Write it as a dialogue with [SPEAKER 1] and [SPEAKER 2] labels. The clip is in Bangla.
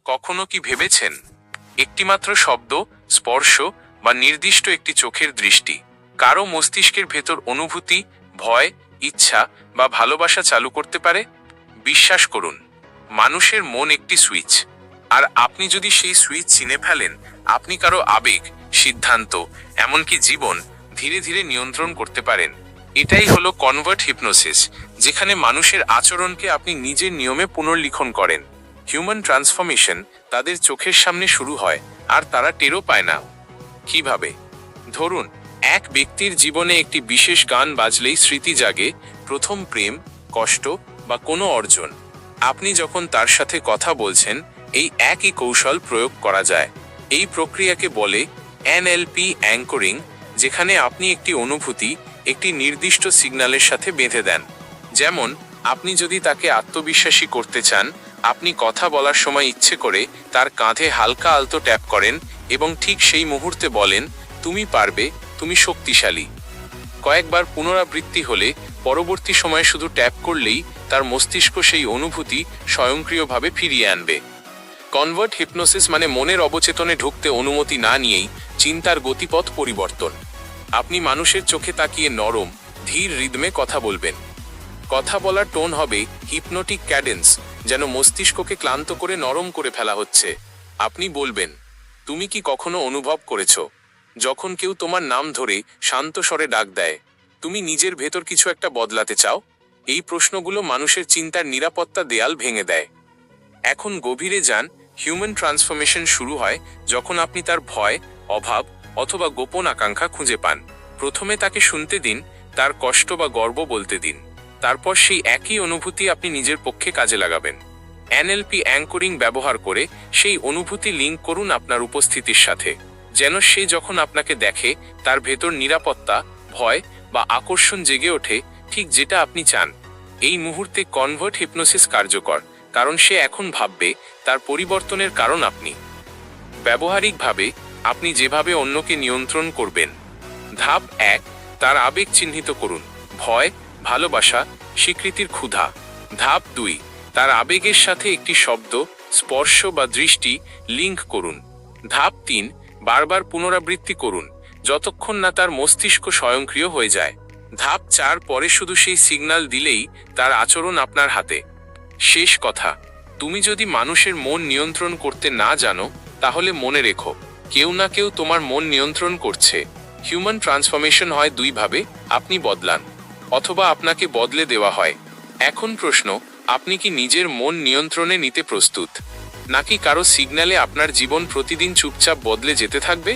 [SPEAKER 1] কখনো কি ভেবেছেন একটিমাত্র শব্দ, স্পর্শ বা নির্দিষ্ট একটি চোখের দৃষ্টি কারো মস্তিষ্কের ভেতর অনুভূতি, ভয়, ইচ্ছা বা ভালোবাসা চালু করতে পারে? বিশ্বাস করুন, মানুষের মন একটি সুইচ, আর আপনি যদি সেই সুইচ চিনে ফেলেন, আপনি কারো আবেগ, সিদ্ধান্ত, এমনকি জীবন ধীরে ধীরে নিয়ন্ত্রণ করতে পারেন। এটাই হলো কনভার্ট হিপনোসিস, যেখানে মানুষের আচরণকে আপনি নিজের নিয়মে পুনর্লিখন করেন। হিউম্যান ট্রান্সফরমেশন তাদের চোখের সামনে শুরু হয়, আর তারা টেরও পায় না। কিভাবে? ধরুন, এক ব্যক্তির জীবনে একটি বিশেষ গান বাজলেই স্মৃতি জাগে, প্রথম প্রেম, কষ্ট বা কোনো অর্জন। আপনি যখন তার সাথে কথা বলছেন, এই একই কৌশল প্রয়োগ করা যায়। এই প্রক্রিয়াকে বলে এনএলপি অ্যাঙ্করিং, যেখানে আপনি একটি অনুভূতি একটি নির্দিষ্ট সিগন্যালের সাথে বেঁধে দেন। যেমন, আপনি যদি তাকে আত্মবিশ্বাসী করতে চান, আপনি কথা বলার সময় ইচ্ছে করে তার কাঁধে হালকা আলতো ট্যাপ করেন এবং ঠিক সেই মুহূর্তে বলেন, তুমি পারবে, তুমি শক্তিশালী। কয়েকবার পুনরাবৃত্তি হলে পরবর্তী সময়ে শুধু ট্যাপ করলেই তার মস্তিষ্ক সেই অনুভূতি স্বয়ংক্রিয়ভাবে ফিরিয়ে আনবে। কনভার্ট হিপনোসিস মানে মনের অবচেতনে ঢুকতে অনুমতি না নিয়েই চিন্তার গতিপথ পরিবর্তন। আপনি মানুষের চোখে তাকিয়ে নরম, ধীর রিদমে কথা বলবেন। কথা বলার টোন হবে হিপনোটিক ক্যাডেন্স, যেন মস্তিষ্ককে ক্লান্ত করে নরম করে ফেলা হচ্ছে। আপনি বলবেন, তুমি কি কখনো অনুভব করেছো যখন কেউ তোমার নাম ধরে শান্ত স্বরে ডাক দেয়, তুমি নিজের ভেতর কিছু একটা বদলাতে চাও? এই প্রশ্নগুলো মানুষের চিন্তার নিরাপত্তা দেয়াল ভেঙে দেয়। এখন গভীরে যান। হিউম্যান ট্রান্সফরমেশন শুরু হয় যখন আপনি তার ভয়, অভাব অথবা গোপন আকাঙ্ক্ষা খুঁজে পান। প্রথমে তাকে শুনতে দিন, তার কষ্ট বা গর্ব বলতে দিন। তারপর সেই একই অনুভূতি আপনি নিজের পক্ষে কাজে লাগাবেন। এনএলপি অ্যাঙ্করিং ব্যবহার করে সেই অনুভূতি লিঙ্ক করুন আপনার উপস্থিতির সাথে, যেন সে যখন আপনাকে দেখে তার ভেতর নিরাপত্তা, ভয় বা আকর্ষণ জেগে ওঠে, ঠিক যেটা আপনি চান। এই মুহূর্তে কনভার্ট হিপনোসিস কার্যকর, কারণ সে এখন ভাববে তার পরিবর্তনের কারণ আপনি। ব্যবহারিকভাবে আপনি যেভাবে অন্যকে নিয়ন্ত্রণ করবেন। ধাপ 1, তার আবেগ চিহ্নিত করুন, ভয়, ভালোবাসা, স্বীকৃতির ক্ষুধা। ধাপ 2, তার আবেগের সাথে একটি শব্দ, স্পর্শ বা দৃষ্টি লিঙ্ক করুন। ধাপ 3, বারবার পুনরাবৃত্তি করুন যতক্ষণ না তার মস্তিষ্ক স্বয়ংক্রিয় হয়ে যায়। ধাপ 4, পরে শুধু সেই সিগন্যাল দিলেই তার আচরণ আপনার হাতে। শেষ কথা, তুমি যদি মানুষের মন নিয়ন্ত্রণ করতে না জানো, তাহলে মনে রেখো, কেউ না কেউ তোমার মন নিয়ন্ত্রণ করছে। হিউম্যান ট্রান্সফরমেশন হয় দুইভাবে, আপনি বদলান অথবা আপনাকে বদলে দেওয়া হয়। এখন প্রশ্ন, আপনি কি নিজের মন নিয়ন্ত্রণে নিতে প্রস্তুত, নাকি কারো সিগন্যালে আপনার জীবন প্রতিদিন চুপচাপ বদলে যেতে থাকবে?